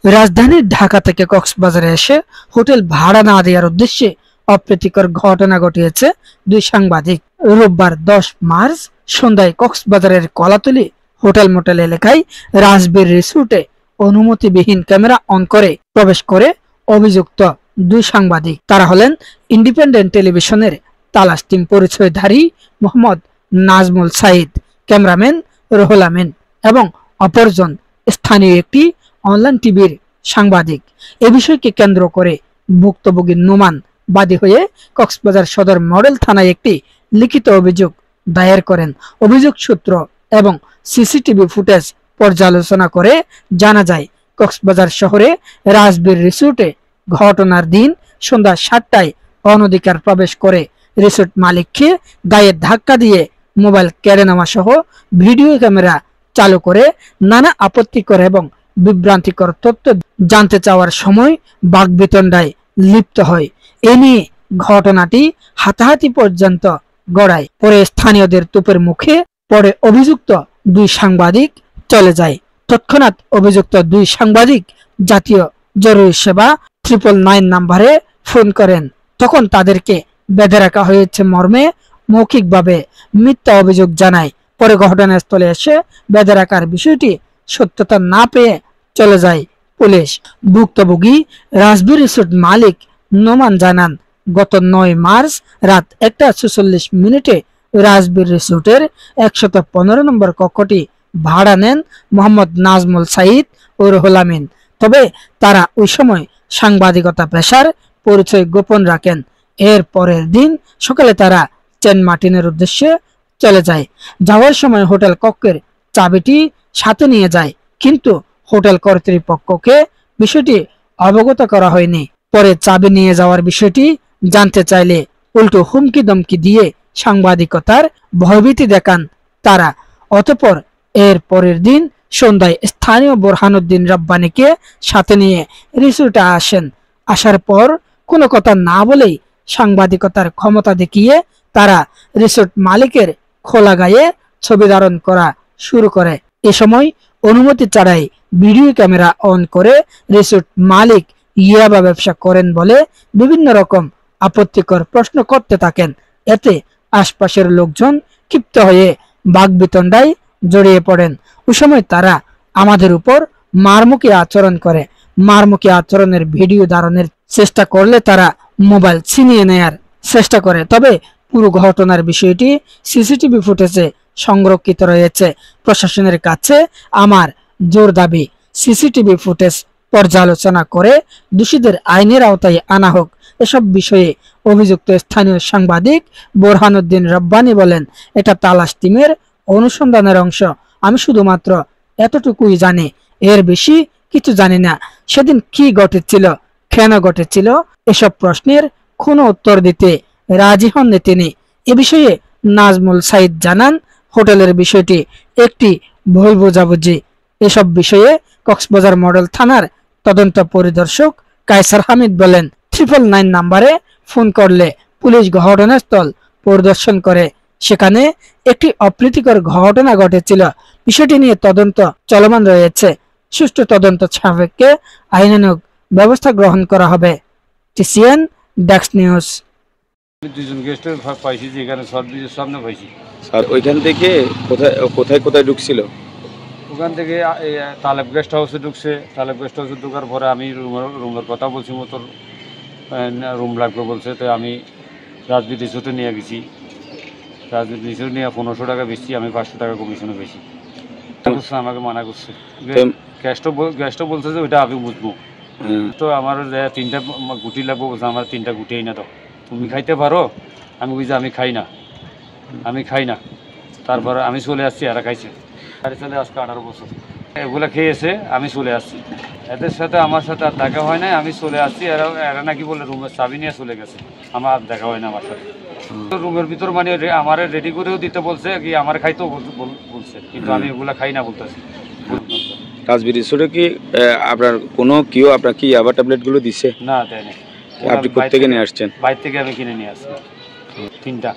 রাজধানী ঢাকা থেকে কক্সবাজারে এসে হোটেল ভাড়া না দেওয়ার উদ্দেশ্যে অপ্রীতিকর ঘটনা ঘটিয়েছে দুই সাংবাদিক। রোববার 10 মার্চ সন্ধ্যায় কক্সবাজারের কলাতলী হোটেল মোটেল এলাকায় রাজবীর রিসোর্টে অনুমতিবিহীন ক্যামেরা অন করে প্রবেশ করে অভিযুক্ত দুই সাংবাদিক। তারা হলেন ইন্ডিপেন্ডেন্ট টেলিভিশনের তালাশ টিম পরিচয়ধারী মোহাম্মদ নাজমুল সাইদ, ক্যামেরাম্যান রুহুল আমিন এবং অপরজন স্থানীয় একটি অনলাইন টিভির সাংবাদিক। এ বিষয়কে কেন্দ্র করে ভুক্তভোগী নোমান বাদী হয়ে কক্সবাজার সদর মডেল থানায় একটি লিখিত অভিযোগ দায়ের করেন। অভিযোগ সূত্র এবং সিসিটিভি ফুটেজ পর্যালোচনা করে জানা যায়, কক্সবাজার শহরে রাজবীর রিসোর্টে ঘটনার দিন সন্ধ্যা 7টায় অনধিকার প্রবেশ করে রিসোর্ট মালিককে গায়ে ধাক্কা দিয়ে মোবাইল কেড়ে নেওয়া সহ ভিডিও ক্যামেরা চালু করে নানা আপত্তিকর এবং বিভ্রান্তিকর তথ্য জানতে চাওয়ার সময় বাকবিতণ্ডায় লিপ্ত হয়। এ নিয়ে ঘটনাটি হাতাহাতি পর্যন্ত গড়ায়। পরে স্থানীয়দের তোপের মুখে পরে অভিযুক্ত দুই সাংবাদিক চলে যায়। তৎক্ষণাৎ অভিযুক্ত দুই সাংবাদিক জাতীয় জরুরি সেবা 999 নম্বরে ফোন করেন। তখন তাদেরকে বেঁধে রাখা হয়েছে মর্মে মৌখিকভাবে মিথ্যা অভিযোগ জানায়। পরে ঘটনাস্থলে এসে বেঁধে রাখার বিষয়টি সত্যতা না পেয়ে চলে যায় পুলিশ। ভুক্তভোগী রাজবীর রিসোর্ট মালিক নোমান জানান, গত 9 মার্চ রাত 1:46 রাজবীর রিসোর্টের 115 নম্বর কক্ষটি ভাড়া নেন মোহাম্মদ নাজমুল সাইদ ও রুহুল আমিন। তবে তারা ওই সময় সাংবাদিকতা পেশার পরিচয় গোপন রাখেন। এর পরের দিন সকালে তারা সেন্ট মার্টিনের উদ্দেশ্যে চলে যায়। যাওয়ার সময় হোটেল কক্ষের চাবিটি সাথে নিয়ে যায়, কিন্তু হোটেল কর্তৃপক্ষকে বিষয়টি অবগত করা হয়নি। পরে চাবি নিয়ে যাওয়ার বিষয়টি জানতে চাইলে উল্টো হুমকি দমকি দিয়ে সাংবাদিকতার ভয়ভীতি দেখান তারা। অতঃপর এর পরের দিন সন্ধ্যায় স্থানীয় বোরহানুদ্দিন রব্বানীকে সাথে নিয়ে রিসোর্টে আসেন। আসার পর কোনো কথা না বলেই সাংবাদিকতার ক্ষমতা দেখিয়ে তারা রিসোর্ট মালিকের খোলা গায়ে ছবি ধারণ করা শুরু করে। এ সময় অনুমতি ছাড়াই ভিডিও ক্যামেরা অন করে রিসোর্ট মালিক ইয়াবা ব্যবসা করেন বলে বিভিন্ন রকম আপত্তিকর প্রশ্ন করতে থাকেন। এতে আশপাশের লোকজন ক্ষিপ্ত হয়ে বাকবিতণ্ডায় জড়িয়ে পড়েন। ওই সময় তারা আমাদের উপর মারমুখী আচরণ করে। মারমুখী আচরণের ভিডিও ধারণের চেষ্টা করলে তারা মোবাইল ছিনিয়ে নেয়ার চেষ্টা করে। তবে পুরো ঘটনার বিষয়টি সিসিটিভি ফুটেজে সংরক্ষিত রয়েছে। প্রশাসনের কাছে আমার জোর দাবি, সিসিটিভি ফুটেজ পর্যালোচনা করে দোষীদের আইনের আওতায় আনা হোক। এসব বিষয়ে অভিযুক্ত স্থানীয় সাংবাদিক বোরহানুদ্দিন রব্বানী বলেন, এটা তালাশ টিমের অনুসন্ধানের অংশ। আমি শুধুমাত্র এতটুকুই জানি, এর বেশি কিছু জানি না। সেদিন কি ঘটেছিল, কেন ঘটেছিল, এসব প্রশ্নের কোনো উত্তর দিতে রাজি হননি তিনি। এ বিষয়ে নাজমুল সাইদ জানান, হোটেলের বিষয়টি একটি ভুল বোঝাবুঝি। এসব বিষয়ে কক্সবাজার মডেল থানার তদন্ত পরিদর্শক কায়সার হামিদ বলেন, 999 নম্বরে ফোন করলে পুলিশ ঘটনাস্থল পরিদর্শন করে। সেখানে একটি অপ্রীতিকর ঘটনা ঘটেছিল। বিষয়টি নিয়ে তদন্ত চলমান রয়েছে। সুষ্ঠু তদন্ত সাপেক্ষে আইনানুগ ব্যবস্থা গ্রহণ করা হবে। টিসিএন ডেস্ক নিউজ। দুজন গেস্ট পাইছি, যেখানে সর্ভিসের সামনে পাইছি। আর ওইখান থেকে কোথায় কোথায় ঢুকছিল? ওখান থেকে তালেব গেস্ট হাউসে ঢুকছে। তালেব গেস্ট হাউসে ঢুকার পরে আমি রুমের কথা বলছি, মতো রুম লাগবে বলছে। তো আমি রাজবীর রিসোর্টে নিয়ে গেছি। রাজবীর রিসোর্ট নিয়ে 1500 টাকা বেশি, আমি 500 টাকা কমিশনে বেশি। আমাকে মানা করছে। গেস্টও বলছে যে ওইটা আমি বুঝবো। তো আমার 3টা গুটি লাগবো বলছে। আমার 3টা গুটিই না, তো তুমি খাইতে পারো? আমি বুঝছি আমি খাই না। তারপরে আমি চলে আসছি, এরা খাইছে। গাড়ি চলে আজকে 18 বছর এগুলা খেয়েছে। আমি চলে আসছি, এদের সাথে আমার সাথে আর দেখা হয় নাই। আমি চলে আসছি, এরা নাকি বলে রুমের চাবি নিয়ে চলে গেছে। আমার আর দেখা হয় না আমার সাথে। রুমের ভিতর মানে আমার রেডি করেও দিতে বলছে, কি আমার খাইতেও বলছে, কিন্তু আমি এগুলা খাই না বলতেছি। রাজবীর রিসোর্টে কি আপনার কেউ আপনার কি আবার ট্যাবলেটগুলো দিচ্ছে? না, দেয়নি। আপনি কোথা থেকে নিয়ে আসছেন? বাইরে থেকে আমি কিনে নিয়ে আসছি 3টা।